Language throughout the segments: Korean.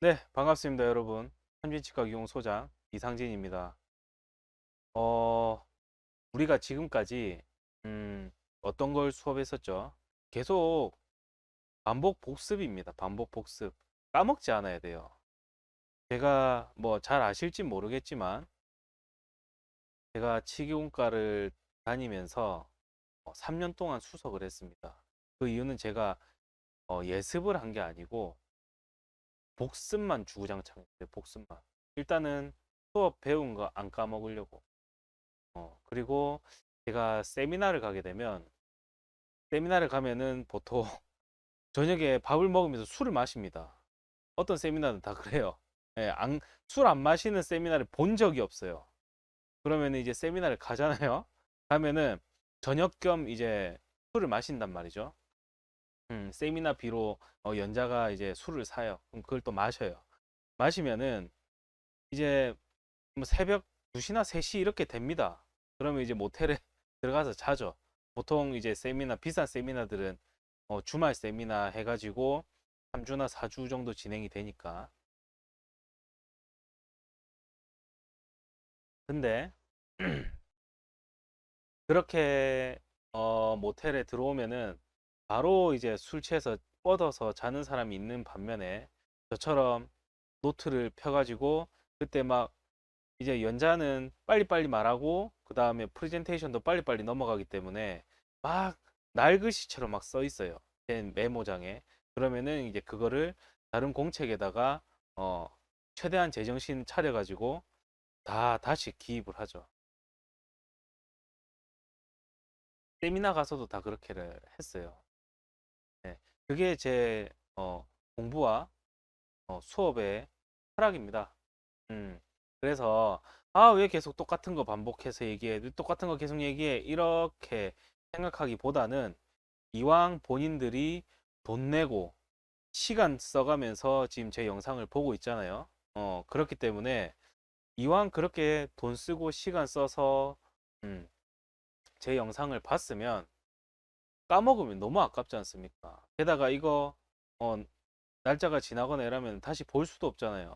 네, 반갑습니다, 여러분. 현진치과 기용 소장 이상진입니다. 어, 우리가 지금까지 어떤 걸 수업했었죠? 계속 반복 복습입니다. 반복 복습. 까먹지 않아야 돼요. 제가 뭐 잘 아실진 모르겠지만 제가 치기공과를 다니면서 3년 동안 수석을 했습니다. 그 이유는 제가 예습을 한 게 아니고 복습만 주구장창 했어요. 복습만. 일단은 수업 배운 거 안 까먹으려고. 그리고 제가 세미나를 가게 되면 세미나를 가면은 보통 저녁에 밥을 먹으면서 술을 마십니다. 어떤 세미나는 다 그래요. 예, 술 안 마시는 세미나를 본 적이 없어요. 그러면 이제 세미나를 가잖아요. 가면은 저녁 겸 이제 술을 마신단 말이죠. 세미나비로 연자가 이제 술을 사요. 그럼 그걸 또 마셔요. 마시면은 이제 뭐 새벽 2시나 3시 이렇게 됩니다. 그러면 이제 모텔에 들어가서 자죠. 보통 이제 세미나, 비싼 세미나들은 주말 세미나 해가지고 3주나 4주 정도 진행이 되니까. 근데 그렇게 모텔에 들어오면은 바로 이제 술 취해서 뻗어서 자는 사람이 있는 반면에 저처럼 노트를 펴가지고 그때 막 이제 연자는 빨리빨리 말하고 그 다음에 프레젠테이션도 빨리빨리 넘어가기 때문에 막 날글씨처럼 막 써 있어요. 제 메모장에. 그러면은 이제 그거를 다른 공책에다가 어 최대한 제정신 차려가지고 다 다시 기입을 하죠. 세미나 가서도 다 그렇게를 했어요. 네. 그게 제 공부와 수업의 철학입니다. 음. 그래서 아, 왜 계속 똑같은 거 반복해서 얘기해? 왜 똑같은 거 계속 얘기해? 이렇게 생각하기보다는 이왕 본인들이 돈 내고 시간 써가면서 지금 제 영상을 보고 있잖아요. 그렇기 때문에 이왕 그렇게 돈 쓰고 시간 써서 음, 제 영상을 봤으면 까먹으면 너무 아깝지 않습니까? 게다가 이거 어, 날짜가 지나거나 이러면 다시 볼 수도 없잖아요.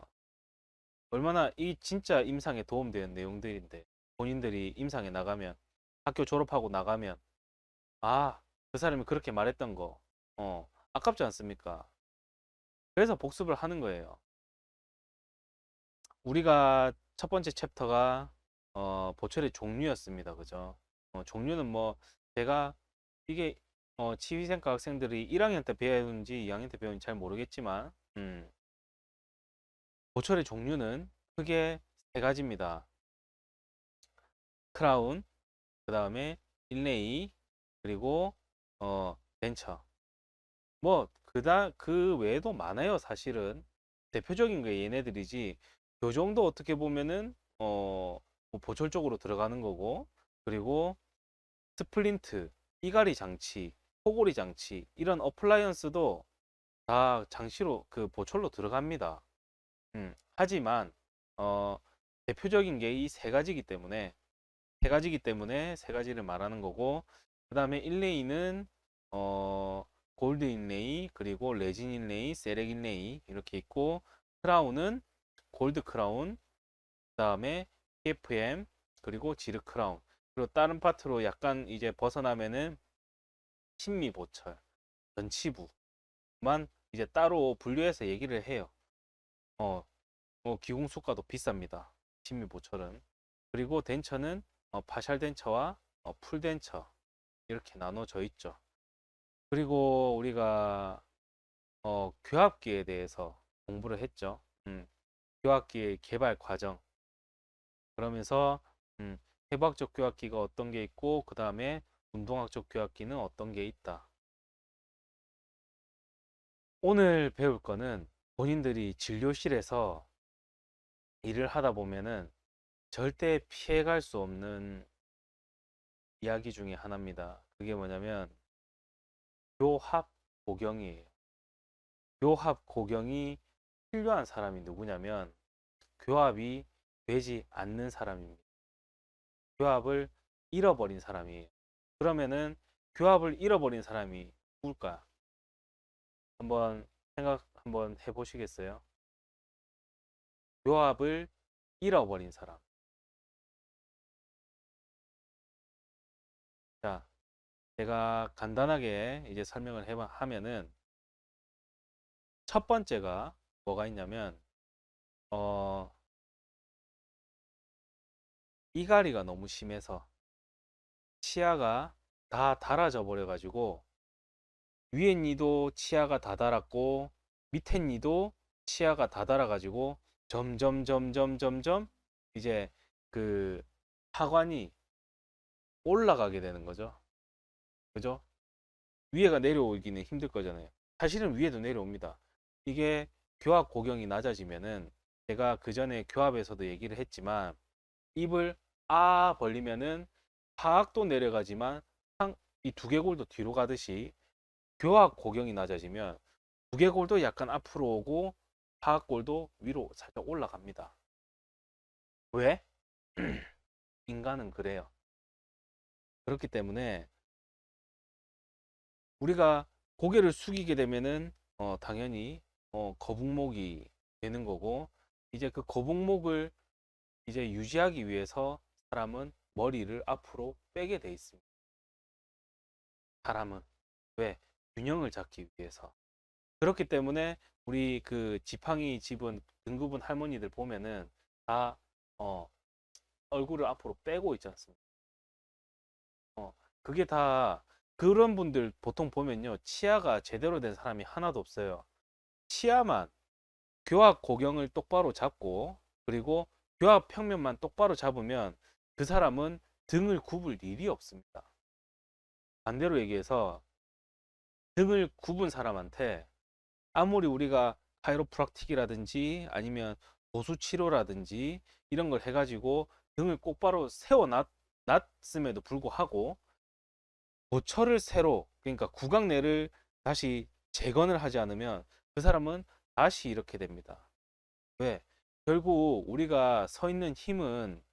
얼마나 이 진짜 임상에 도움되는 내용들인데 본인들이 임상에 나가면 학교 졸업하고 나가면 아, 그 사람이 그렇게 말했던 거 아깝지 않습니까? 그래서 복습을 하는 거예요. 우리가 첫 번째 챕터가 보철의 종류였습니다. 그죠? 종류는 뭐 제가 이게 치위생과 학생들이 1학년 때 배우는지 2학년 때 배우는지 잘 모르겠지만 보철의 종류는 크게 세 가지입니다. 크라운, 그 다음에 인레이, 그리고 벤처. 뭐 그 외에도 많아요. 사실은 대표적인 게 얘네들이지. 교정도 어떻게 보면은 뭐 보철 쪽으로 들어가는 거고, 그리고 스플린트, 이갈이 장치, 코골이 장치 이런 어플라이언스도 다 장치로 그 보철로 들어갑니다. 하지만 어, 대표적인 게 이 세 가지이기 때문에 세 가지를 말하는 거고, 그 다음에 인레이는 골드 인레이, 그리고 레진 인레이, 세렉 인레이 이렇게 있고, 크라운은 골드 크라운, 그 다음에 KFM, 그리고 지르 크라운. 그리고 다른 파트로 약간 이제 벗어나면은 신미 보철, 전치부만 이제 따로 분류해서 얘기를 해요. 어, 기공수가도 비쌉니다. 신미 보철은. 그리고 덴처는 파샬 덴처와 풀 덴처 이렇게 나눠져 있죠. 그리고 우리가 교합기에 대해서 공부를 했죠. 교합기의 개발 과정. 그러면서 음, 해부학적 교합기가 어떤 게 있고 그 다음에 운동학적 교합기는 어떤 게 있다. 오늘 배울 거는 본인들이 진료실에서 일을 하다 보면은 절대 피해갈 수 없는 이야기 중에 하나입니다. 그게 뭐냐면 교합 고경이에요. 교합 고경이 필요한 사람이 누구냐면 교합이 되지 않는 사람입니다. 교합을 잃어버린 사람이에요. 그러면은 교합을 잃어버린 사람이 누굴까? 한번 생각 한번 해보시겠어요? 교합을 잃어버린 사람. 자, 제가 간단하게 이제 설명을 하면은 첫 번째가 뭐가 있냐면 어, 이갈이가 너무 심해서 치아가 다 닳아져 버려 가지고 위에 니도 치아가 다 닳았고 밑에 니도 치아가 다 닳아 가지고 점점 이제 그 하관이 올라가게 되는 거죠. 그죠? 위에가 내려오기는 힘들 거잖아요. 사실은 위에도 내려옵니다. 이게 교합 고경이 낮아지면은 제가 그 전에 교합에서도 얘기를 했지만 입을 벌리면은 하악도 내려가지만 이 두개골도 뒤로 가듯이 교합 고경이 낮아지면 두개골도 약간 앞으로 오고 하악골도 위로 살짝 올라갑니다. 왜? 인간은 그래요. 그렇기 때문에 우리가 고개를 숙이게 되면은 당연히 거북목이 되는 거고 이제 그 거북목을 이제 유지하기 위해서 사람은 머리를 앞으로 빼게 돼 있습니다. 사람은 왜? 균형을 잡기 위해서. 그렇기 때문에 우리 그 지팡이 집은 등급은 할머니들 보면은 다 어, 얼굴을 앞으로 빼고 있지 않습니까? 그게 다 그런 분들 보통 보면요. 치아가 제대로 된 사람이 하나도 없어요. 치아만 교합 고경을 똑바로 잡고 그리고 교합 평면만 똑바로 잡으면 그 사람은 등을 굽을 일이 없습니다. 반대로 얘기해서 등을 굽은 사람한테 아무리 우리가 카이로프락틱이라든지 아니면 도수 치료라든지 이런 걸 해가지고 등을 똑바로 놨음에도 불구하고 고철을 새로 그러니까 구강내를 다시 재건을 하지 않으면 그 사람은 다시 이렇게 됩니다. 왜? 결국 우리가 서 있는 힘은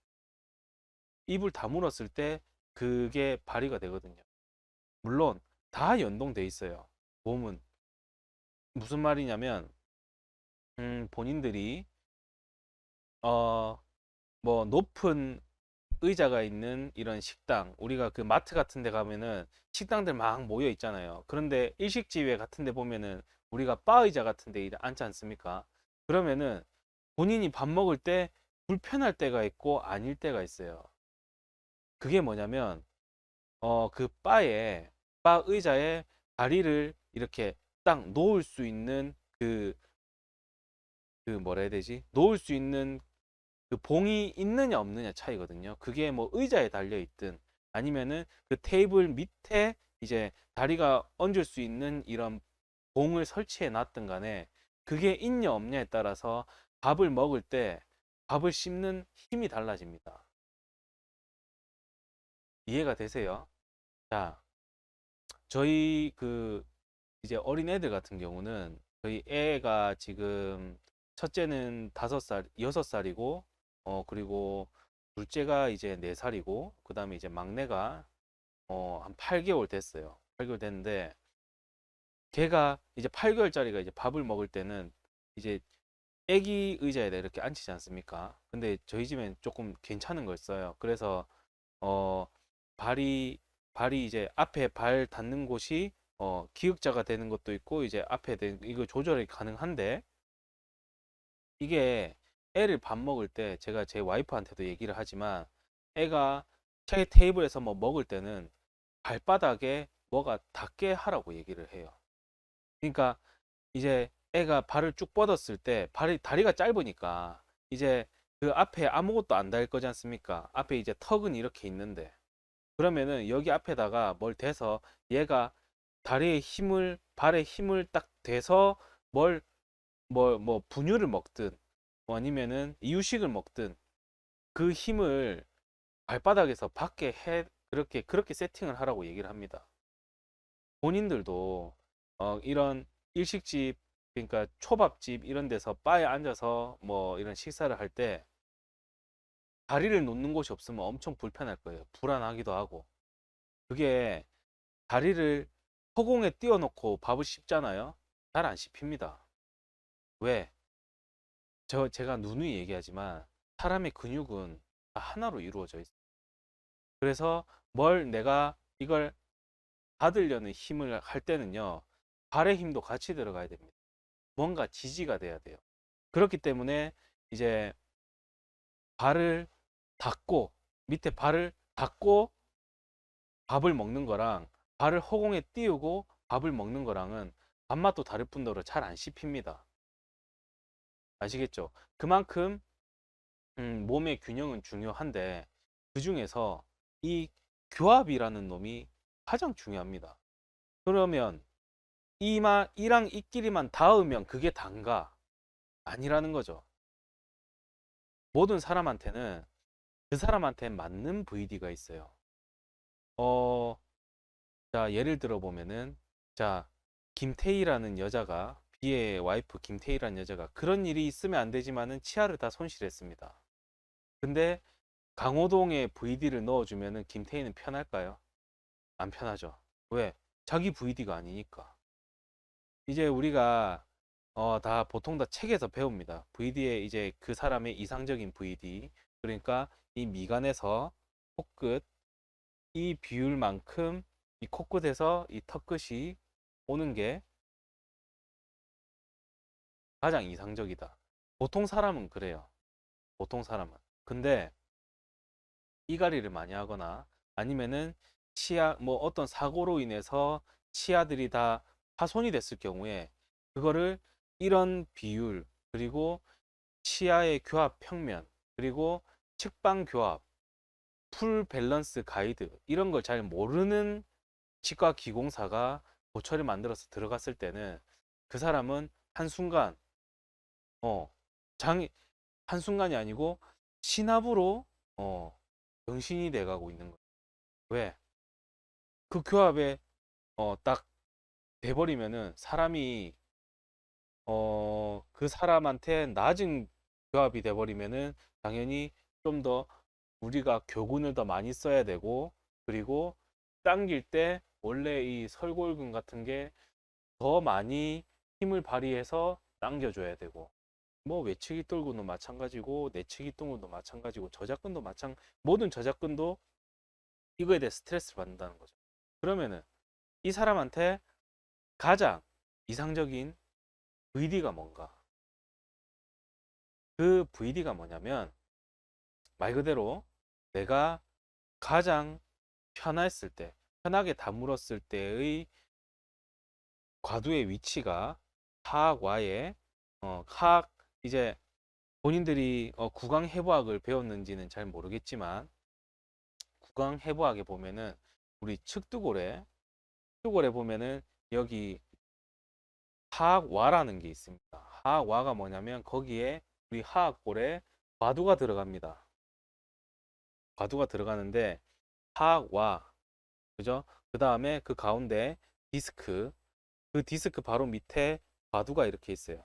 입을 다물었을 때 그게 발휘가 되거든요. 물론 다 연동돼 있어요. 몸은 무슨 말이냐면 본인들이 어 뭐 높은 의자가 있는 이런 식당 우리가 그 마트 같은 데 가면은 식당들 막 모여 있잖아요. 그런데 일식집에 같은 데 보면은 우리가 바 의자 같은 데 앉지 않습니까? 그러면은 본인이 밥 먹을 때 불편할 때가 있고 아닐 때가 있어요. 그게 뭐냐면 그 바 의자에 다리를 이렇게 딱 놓을 수 있는 그 뭐라 해야 되지? 놓을 수 있는 그 봉이 있느냐 없느냐 차이거든요. 그게 뭐 의자에 달려 있든 아니면은 그 테이블 밑에 이제 다리가 얹을 수 있는 이런 봉을 설치해 놨든 간에 그게 있냐 없냐에 따라서 밥을 먹을 때 밥을 씹는 힘이 달라집니다. 이해가 되세요? 자, 저희 그 이제 어린애들 같은 경우는 저희 애가 지금 첫째는 5살, 6살이고 그리고 둘째가 이제 4살이고 그다음에 이제 막내가 한 8개월 됐어요. 8개월 됐는데 걔가 이제 8개월짜리가 이제 밥을 먹을 때는 이제 애기 의자에다 이렇게 앉히지 않습니까? 근데 저희 집엔 조금 괜찮은 걸 써요. 그래서 어 발이 발이 이제 앞에 발 닿는 곳이 기역자가 되는 것도 있고 이제 앞에 이거 조절이 가능한데 이게 애를 밥 먹을 때 제가 제 와이프한테도 얘기를 하지만 애가 테이블에서 뭐 먹을 때는 발바닥에 뭐가 닿게 하라고 얘기를 해요. 그러니까 이제 애가 발을 쭉 뻗었을 때 다리가 짧으니까 이제 그 앞에 아무것도 안 닿을 거지 않습니까? 앞에 이제 턱은 이렇게 있는데 그러면은 여기 앞에다가 뭘 대서 얘가 발에 힘을 딱 대서 뭐 분유를 먹든 뭐 아니면은 이유식을 먹든 그 힘을 발바닥에서 받게 그렇게 세팅을 하라고 얘기를 합니다. 본인들도 이런 일식집 그러니까 초밥집 이런 데서 바에 앉아서 뭐 이런 식사를 할 때 다리를 놓는 곳이 없으면 엄청 불편할 거예요. 불안하기도 하고. 그게 다리를 허공에 띄워놓고 밥을 씹잖아요. 잘 안 씹힙니다. 왜? 제가 누누이 얘기하지만 사람의 근육은 다 하나로 이루어져 있어요. 그래서 뭘 내가 이걸 받으려는 힘을 할 때는요, 발의 힘도 같이 들어가야 됩니다. 뭔가 지지가 돼야 돼요. 그렇기 때문에 이제 발을 닫고, 밑에 발을 닫고 밥을 먹는 거랑 발을 허공에 띄우고 밥을 먹는 거랑은 밥맛도 다를 뿐더러 잘 안 씹힙니다. 아시겠죠? 그만큼 몸의 균형은 중요한데 그 중에서 이 교합이라는 놈이 가장 중요합니다. 그러면 이랑 이끼리만 닿으면 그게 단가? 아니라는 거죠. 모든 사람한테는 그 사람한테 맞는 VD가 있어요. 어, 자, 예를 들어 보면은, 자, 김태희라는 여자가, 비의 와이프 김태희라는 여자가 그런 일이 있으면 안 되지만은 치아를 다 손실했습니다. 근데 강호동에 VD를 넣어주면은 김태희는 편할까요? 안 편하죠. 왜? 자기 VD가 아니니까. 이제 우리가 다 보통 다 책에서 배웁니다. VD에 이제 그 사람의 이상적인 VD. 그러니까 이 미간에서 코끝 이 비율만큼 이 코끝에서 이 턱끝이 오는 게 가장 이상적이다. 보통 사람은 그래요. 보통 사람은. 근데 이갈이를 많이 하거나 아니면은 치아 뭐 어떤 사고로 인해서 치아들이 다 파손이 됐을 경우에 그거를 이런 비율 그리고 치아의 교합 평면 그리고 측방 교합 풀 밸런스 가이드 이런 걸 잘 모르는 치과 기공사가 보철을 만들어서 들어갔을 때는 그 사람은 한순간 어 장이 한순간이 아니고 신압으로 병신이 돼가고 있는 거예요. 왜? 그 교합에 딱 돼버리면은 사람이 그 사람한테 낮은 교합이 돼버리면은 당연히 좀 더 우리가 교군을 더 많이 써야 되고 그리고 당길 때 원래 이 설골근 같은 게 더 많이 힘을 발휘해서 당겨줘야 되고 뭐 외측이 돌근도 마찬가지고 내측이 돌근도 마찬가지고 저작근도 모든 저작근도 이거에 대해 스트레스를 받는다는 거죠. 그러면은 이 사람한테 가장 이상적인 VD가 뭔가? 그 VD가 뭐냐면 말 그대로 내가 가장 편했을 때, 편하게 다물었을 때의 과두의 위치가 하악와의 하악 이제 본인들이 구강해부학을 배웠는지는 잘 모르겠지만 구강해부학에 보면은 우리 측두골에 보면은 여기 하악와라는 게 있습니다. 하악와가 뭐냐면 거기에 우리 하악골에 과두가 들어갑니다. 과두가 들어가는데 하악와 그죠? 그 다음에 그 가운데 디스크 그 디스크 바로 밑에 과두가 이렇게 있어요.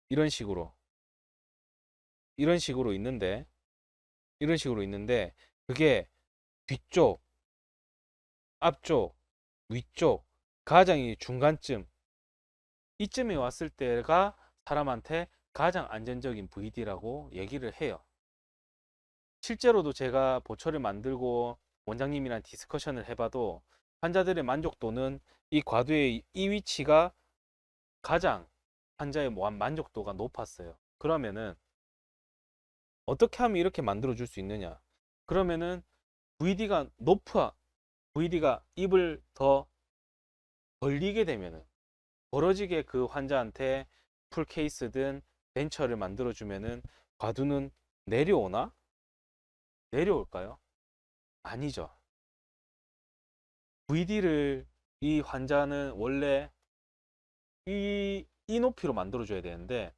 이런 식으로 이런 식으로 있는데 이런 식으로 있는데 그게 뒤쪽, 앞쪽, 위쪽 가장 이 중간쯤 이쯤에 왔을 때가 사람한테 가장 안전적인 VD라고 얘기를 해요. 실제로도 제가 보초를 만들고 원장님이랑 디스커션을 해봐도 환자들의 만족도는 이 과두의 이 위치가 가장 환자의 만족도가 높았어요. 그러면은 어떻게 하면 이렇게 만들어 줄 수 있느냐? 그러면은 VD가 높아 VD가 입을 더 벌리게 되면은 벌어지게 그 환자한테 풀 케이스든 덴처를 만들어 주면은 과두는 내려오나? 내려올까요? 아니죠. VD를 이 환자는 원래 이 높이로 만들어 줘야 되는데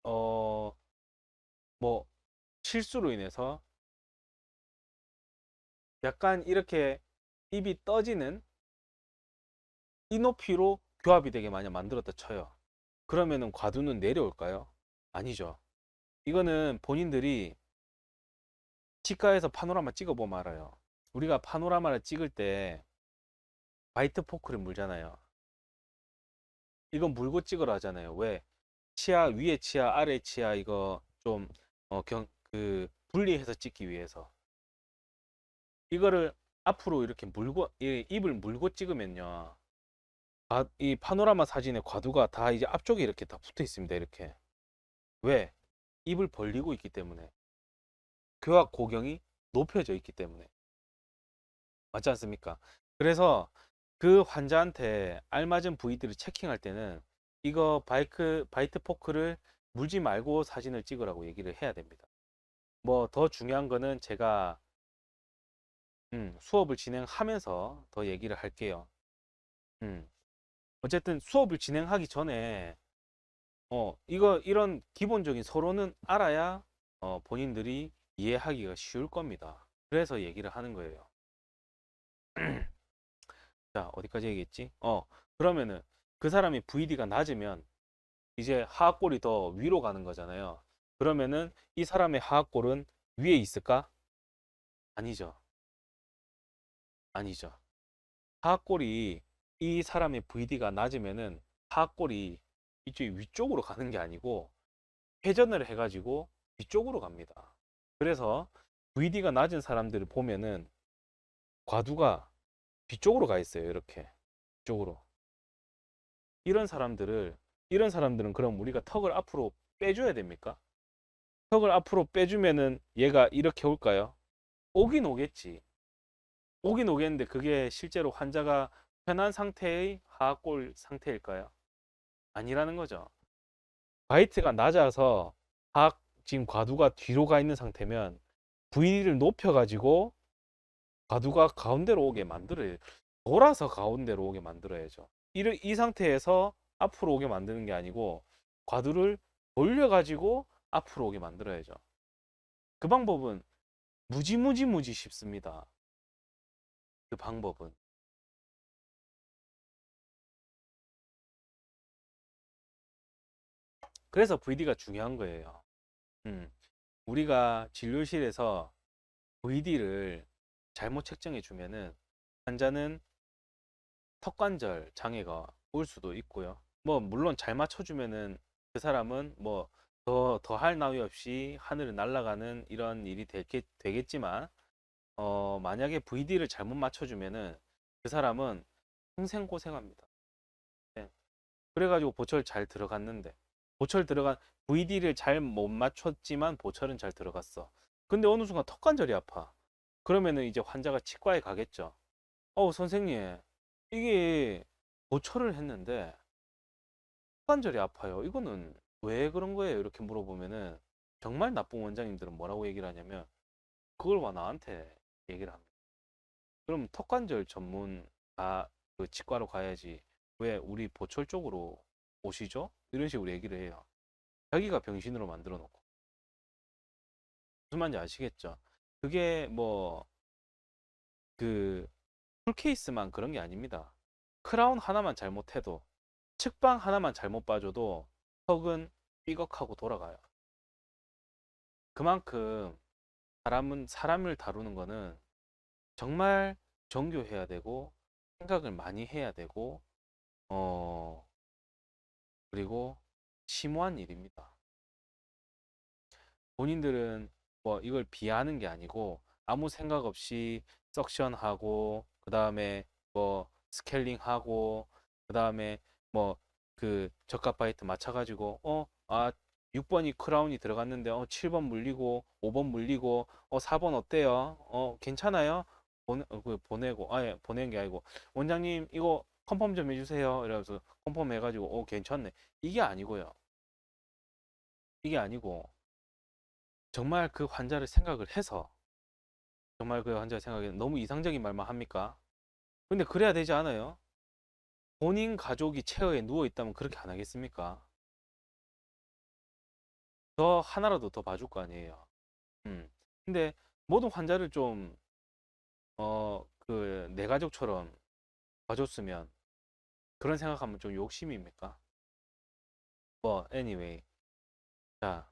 어 뭐 실수로 인해서 약간 이렇게 입이 떠지는 이 높이로 교합이 되게 많이 만들었다 쳐요. 그러면은 과두는 내려올까요? 아니죠. 이거는 본인들이 치과에서 파노라마 찍어보면 알아요. 우리가 파노라마를 찍을 때 화이트 포크를 물잖아요. 이건 물고 찍으라 하잖아요. 왜? 치아 위에 치아 아래 치아 이거 좀 분리해서 찍기 위해서 이거를 앞으로 이렇게 물고 입을 물고 찍으면요. 이 파노라마 사진의 과두가 다 이제 앞쪽에 이렇게 다 붙어 있습니다. 이렇게. 왜? 입을 벌리고 있기 때문에. 교학 고경이 높여져 있기 때문에. 맞지 않습니까? 그래서 그 환자한테 알맞은 부위들을 체킹할 때는 이거 바이트 포크를 물지 말고 사진을 찍으라고 얘기를 해야 됩니다. 뭐 더 중요한 거는 제가 수업을 진행하면서 더 얘기를 할게요. 음, 어쨌든 수업을 진행하기 전에 이런 기본적인 서로는 알아야 본인들이 이해하기가 쉬울 겁니다. 그래서 얘기를 하는 거예요. 자, 어디까지 얘기했지? 그러면은 그 사람이 VD가 낮으면 이제 하악골이 더 위로 가는 거잖아요. 그러면은 이 사람의 하악골은 위에 있을까? 아니죠. 아니죠. 하악골이 이 사람의 VD가 낮으면은 하악골이 이쪽 위쪽으로 가는 게 아니고 회전을 해가지고 위쪽으로 갑니다. 그래서 VD가 낮은 사람들을 보면은 과두가 뒤쪽으로 가 있어요. 이렇게 뒤쪽으로. 이런 사람들은 그럼 우리가 턱을 앞으로 빼줘야 됩니까? 턱을 앞으로 빼주면은 얘가 이렇게 올까요? 오긴 오겠지. 오긴 오겠는데 그게 실제로 환자가 편한 상태의 하악골 상태일까요? 아니라는 거죠. 바이트가 낮아서 지금 과두가 뒤로 가 있는 상태면 V를 높여가지고 과두가 가운데로 오게 만들어야 돌아서 가운데로 오게 만들어야죠. 이 상태에서 앞으로 오게 만드는 게 아니고 과두를 돌려가지고 앞으로 오게 만들어야죠. 그 방법은 무지무지 쉽습니다. 그 방법은. 그래서 VD가 중요한 거예요. 음, 우리가 진료실에서 VD를 잘못 책정해 주면은 환자는 턱관절 장애가 올 수도 있고요. 뭐 물론 잘 맞춰주면은 그 사람은 뭐 더 할 나위 없이 하늘을 날아가는 이런 일이 되겠지만 만약에 VD를 잘못 맞춰주면은 그 사람은 평생 고생합니다. 네. 그래가지고 보철 잘 들어갔는데 보철 들어간 VD를 잘 못 맞췄지만 보철은 잘 들어갔어. 근데 어느 순간 턱관절이 아파. 그러면은 이제 환자가 치과에 가겠죠. 선생님, 이게 보철을 했는데 턱관절이 아파요. 이거는 왜 그런 거예요? 이렇게 물어보면은 정말 나쁜 원장님들은 뭐라고 얘기를 하냐면 그걸 와 나한테 얘기를 합니다. 그럼 턱관절 전문 그 치과로 가야지 왜 우리 보철 쪽으로 오시죠? 이런 식으로 얘기를 해요. 자기가 병신으로 만들어 놓고. 무슨 말인지 아시겠죠? 그게 뭐 그 풀케이스만 그런 게 아닙니다. 크라운 하나만 잘못해도 측방 하나만 잘못 봐줘도 턱은 삐걱하고 돌아가요. 그만큼 사람을 다루는 거는 정말 정교해야 되고 생각을 많이 해야 되고 어 그리고 심오한 일입니다. 본인들은 뭐 이걸 비하하는 게 아니고 아무 생각 없이 석션하고 그 다음에 뭐 스케일링하고 그 다음에 뭐 그 저가 바이트 맞춰가지고 6번이 크라운이 들어갔는데 7번 물리고 5번 물리고 4번 어때요? 괜찮아요? 보내고 보낸 게 아니고 원장님 이거 컨펌 좀 해주세요. 이래서 컨펌 해가지고 괜찮네. 이게 아니고요. 이게 아니고 정말 그 환자를 생각을 해서 정말 그 환자의 생각에 너무 이상적인 말만 합니까? 근데 그래야 되지 않아요? 본인 가족이 체어에 누워 있다면 그렇게 안 하겠습니까? 더 하나라도 더 봐줄 거 아니에요. 음. 근데 모든 환자를 좀 내 가족처럼 봐줬으면 그런 생각하면 좀 욕심입니까? 뭐 anyway. 자,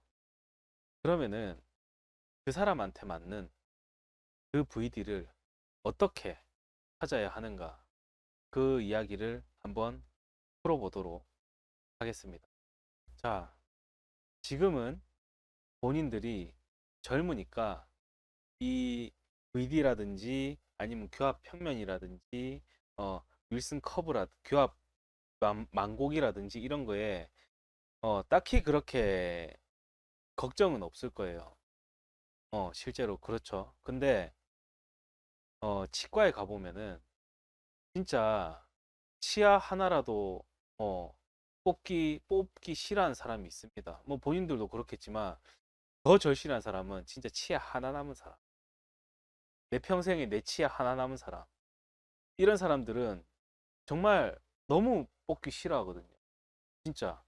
그러면은 그 사람한테 맞는 그 VD를 어떻게 찾아야 하는가? 그 이야기를 한번 풀어보도록 하겠습니다. 자, 지금은 본인들이 젊으니까 이 VD라든지 아니면 교합 평면이라든지 윌슨 커브라 교합 망곡이라든지 이런 거에 딱히 그렇게 걱정은 없을 거예요. 실제로 그렇죠. 근데 치과에 가보면은 진짜 치아 하나라도 어, 뽑기 싫어하는 사람이 있습니다. 뭐 본인들도 그렇겠지만 더 절실한 사람은 진짜 치아 하나 남은 사람. 내 평생에 내 치아 하나 남은 사람. 이런 사람들은 정말 너무 뽑기 싫어하거든요. 진짜.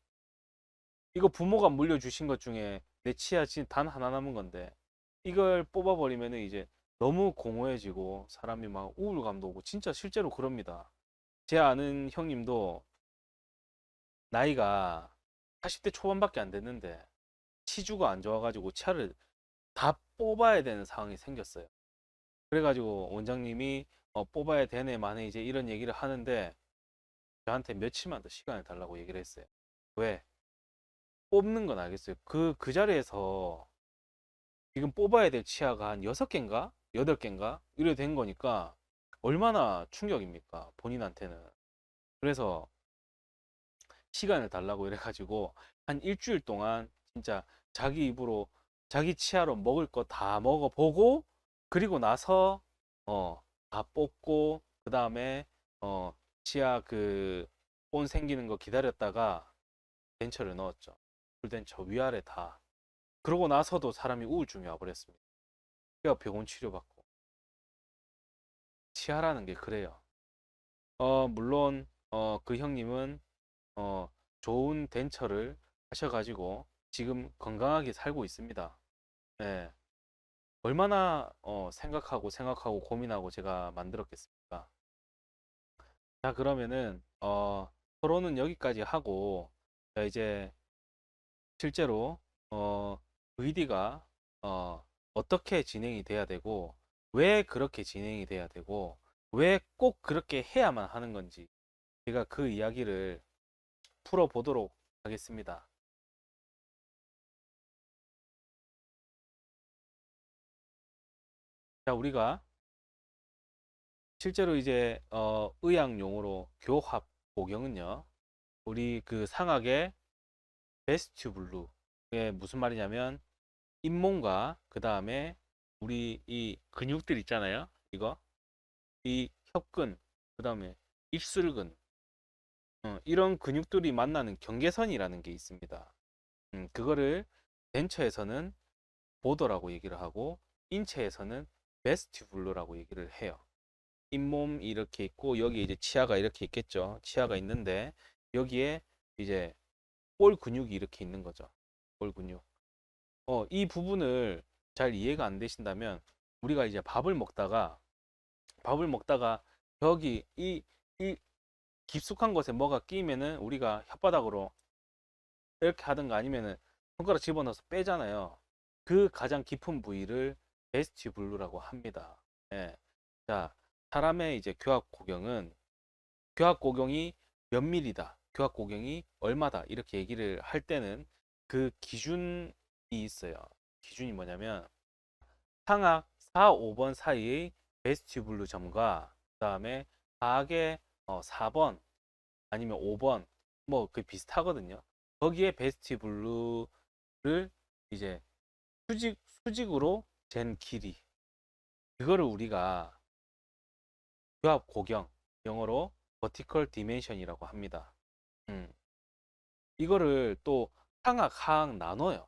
이거 부모가 물려주신 것 중에 내 치아 진짜 단 하나 남은 건데 이걸 뽑아버리면은 이제 너무 공허해지고 사람이 막 우울감도 오고 진짜 실제로 그럽니다. 제 아는 형님도 나이가 40대 초반밖에 안 됐는데 치주가 안 좋아가지고 치아를 다 뽑아야 되는 상황이 생겼어요. 그래가지고 원장님이 뽑아야 되네 만에 이제 이런 얘기를 하는데 저한테 며칠만 더 시간을 달라고 얘기를 했어요. 왜? 뽑는 건 알겠어요. 그 자리에서 지금 뽑아야 될 치아가 한 6개인가? 8개인가? 이래 된 거니까 얼마나 충격입니까? 본인한테는. 그래서 시간을 달라고 이래가지고 한 일주일 동안 진짜 자기 입으로 자기 치아로 먹을 거 다 먹어보고 그리고 나서 어, 다 뽑고 그 다음에 치아 그 본 생기는 거 기다렸다가 덴처를 넣었죠. 풀덴처 위아래 다. 그러고 나서도 사람이 우울증이 와버렸습니다. 그래야 병원 치료받고. 치아라는 게 그래요. 물론 그 형님은 어, 좋은 덴처를 하셔가지고 지금 건강하게 살고 있습니다. 네. 얼마나 생각하고 고민하고 제가 만들었겠습니까? 자, 그러면은 토론은 여기까지 하고 자, 이제 실제로 VD가 어떻게 진행이 돼야 되고 왜 그렇게 진행이 돼야 되고 왜 꼭 그렇게 해야만 하는 건지 제가 그 이야기를 풀어보도록 하겠습니다. 자, 우리가 실제로 이제 의학 용어로 교합 복용은요. 우리 그 상악의 베스튜블루에 무슨 말이냐면 잇몸과 그 다음에 우리 이 근육들 있잖아요. 이거 이 혀근 그 다음에 입술근 이런 근육들이 만나는 경계선이라는 게 있습니다. 그거를 덴처에서는 보더라고 얘기를 하고 인체에서는 베스튜블루라고 얘기를 해요. 잇몸이 이렇게 있고 여기 이제 치아가 이렇게 있겠죠. 치아가 있는데 여기에 이제 볼 근육이 이렇게 있는 거죠. 볼 근육. 이 부분을 잘 이해가 안 되신다면 우리가 이제 밥을 먹다가 여기 이 깊숙한 곳에 뭐가 끼면은 우리가 혓바닥으로 이렇게 하든가 아니면은 손가락 집어넣어서 빼잖아요. 그 가장 깊은 부위를 베스티뷸블루라고 합니다. 예. 자, 사람의 이제 교합고경이 몇 밀리다, 교합고경이 얼마다 이렇게 얘기를 할 때는 그 기준이 있어요. 기준이 뭐냐면 상악 4, 5번 사이의 베스티뷸블루 점과 그다음에 하악의 4번 아니면 5번 뭐 그 비슷하거든요. 거기에 베스티뷸블루를 이제 수직으로 잰 길이 그거를 우리가 교합 고경 영어로 vertical dimension이라고 합니다. 음. 이거를 또 상악 하악 나눠요.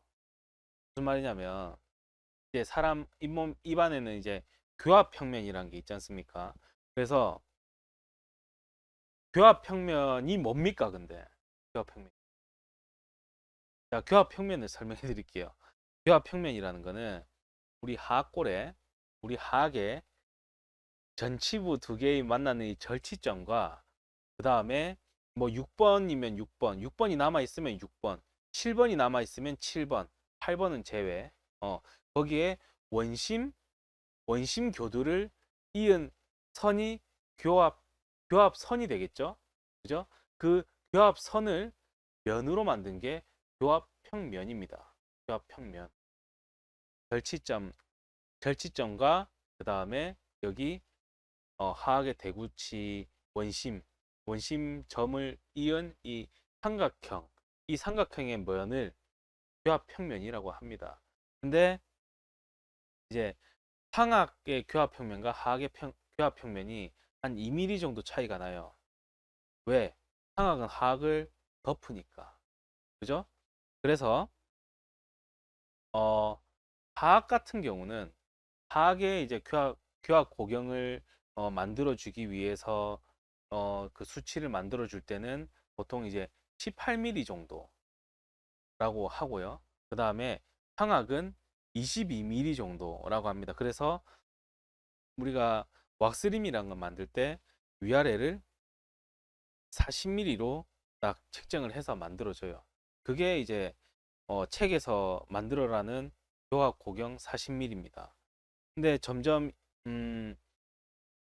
무슨 말이냐면 이제 사람 잇몸 입안에는 이제 교합 평면이라는 게 있지 않습니까? 그래서 교합 평면이 뭡니까 근데 교합 평면. 자, 교합 평면을 설명해 드릴게요. 교합 평면이라는 거는 우리 하악골에 우리 하악의 전치부 두 개의 만나는 이 절치점과 그 다음에 뭐 6번이면 6번이 남아 있으면 6번, 7번이 남아 있으면 7번, 8번은 제외. 거기에 원심 교두를 이은 선이 교합선이 되겠죠. 그죠? 그 교합선을 면으로 만든 게 교합평면입니다. 교합평면. 결치점과 그 다음에 여기 하악의 대구치 원심점을 이은 이 삼각형, 이 삼각형의 면을 교합평면이라고 합니다. 근데 이제 상악의 교합평면과 하악의 교합평면이 한 2mm 정도 차이가 나요. 왜? 상악은 하악을 덮으니까. 그죠? 그래서 하악 같은 경우는 하악의 이제 교합 고경을 만들어 주기 위해서 그 수치를 만들어 줄 때는 보통 이제 18mm 정도라고 하고요. 그 다음에 상악은 22mm 정도라고 합니다. 그래서 우리가 왁스림이라는 걸 만들 때 위아래를 40mm로 딱 책정을 해서 만들어줘요. 그게 이제 책에서 만들어라는 교합 고경 40mm입니다. 근데 점점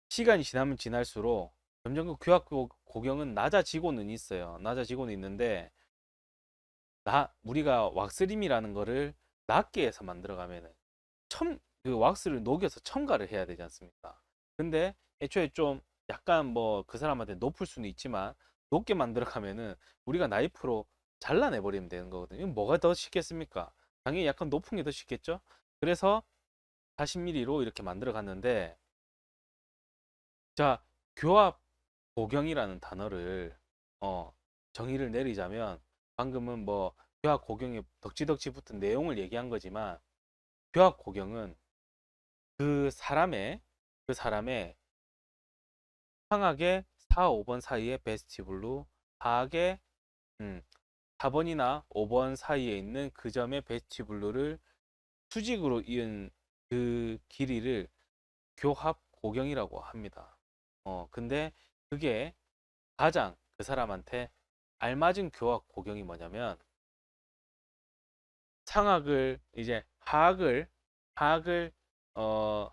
시간이 지나면 지날수록 점점 그 교합 고경은 낮아지고는 있어요. 낮아지고는 있는데 우리가 왁스림이라는 거를 낮게 해서 만들어가면은 그 왁스를 녹여서 첨가를 해야 되지 않습니까? 근데 애초에 좀 약간 뭐 그 사람한테 높을 수는 있지만 높게 만들어 가면은 우리가 나이프로 잘라내 버리면 되는 거거든요. 이건 뭐가 더 쉽겠습니까? 당연히 약간 높은 게 더 쉽겠죠? 그래서 40mm로 이렇게 만들어 갔는데, 자, 교합 고경이라는 단어를 정의를 내리자면, 방금은 뭐 교합 고경에 덕지덕지 붙은 내용을 얘기한 거지만, 교합 고경은 그 사람의 상악의 4, 5번 사이의 베스티블로, 하악의 4번이나 5번 사이에 있는 그 점의 베스티블로를 수직으로 이은 그 길이를 교합 고경이라고 합니다. 근데 그게 가장 그 사람한테 알맞은 교합 고경이 뭐냐면, 상악을 이제 하악을 어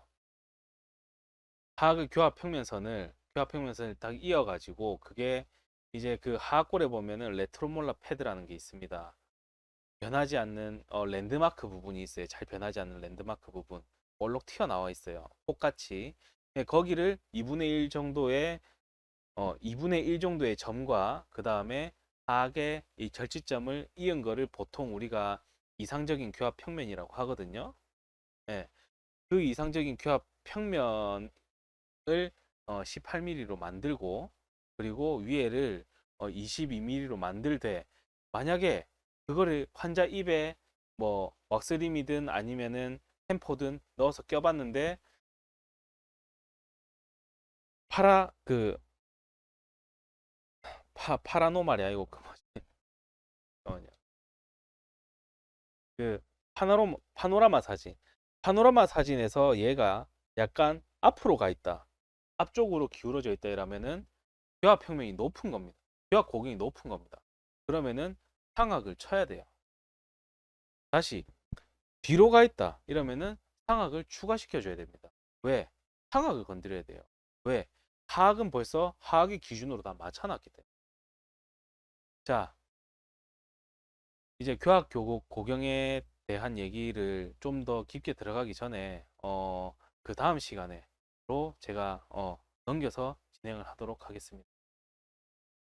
하악의 교합평면선을 딱 이어가지고, 그게 이제 그 하악골에 보면은 레트로몰라 패드라는 게 있습니다. 변하지 않는 랜드마크 부분이 있어요. 잘 변하지 않는 랜드마크 부분. 얼룩 튀어나와 있어요. 똑같이. 네, 거기를 2분의 1 정도의 점과 그 다음에 하악의 이 결지점을 이은 거를 보통 우리가 이상적인 교합 평면이라고 하거든요. 네, 그 이상적인 교합 평면을 18mm로 만들고, 그리고 위에를 22mm로 만들되, 만약에 그거를 환자 입에 뭐 왁스림이든 아니면은 템포든 넣어서 껴봤는데, 파라 그 파라노말이 아니고 그 뭐지, 뭐냐, 그 파노라마 사진에서 얘가 약간 앞으로 가 있다, 앞쪽으로 기울어져 있다 이러면은 교합 평면이 높은 겁니다. 교합 고경이 높은 겁니다. 그러면은 상악을 쳐야 돼요. 다시 뒤로 가 있다 이러면은 상악을 추가시켜 줘야 됩니다. 왜? 상악을 건드려야 돼요. 왜? 하악은 벌써 하악의 기준으로 다 맞춰놨기 때문에. 자, 이제 고경에 대한 얘기를 좀 더 깊게 들어가기 전에 그 다음 시간에로 제가 넘겨서 진행을 하도록 하겠습니다.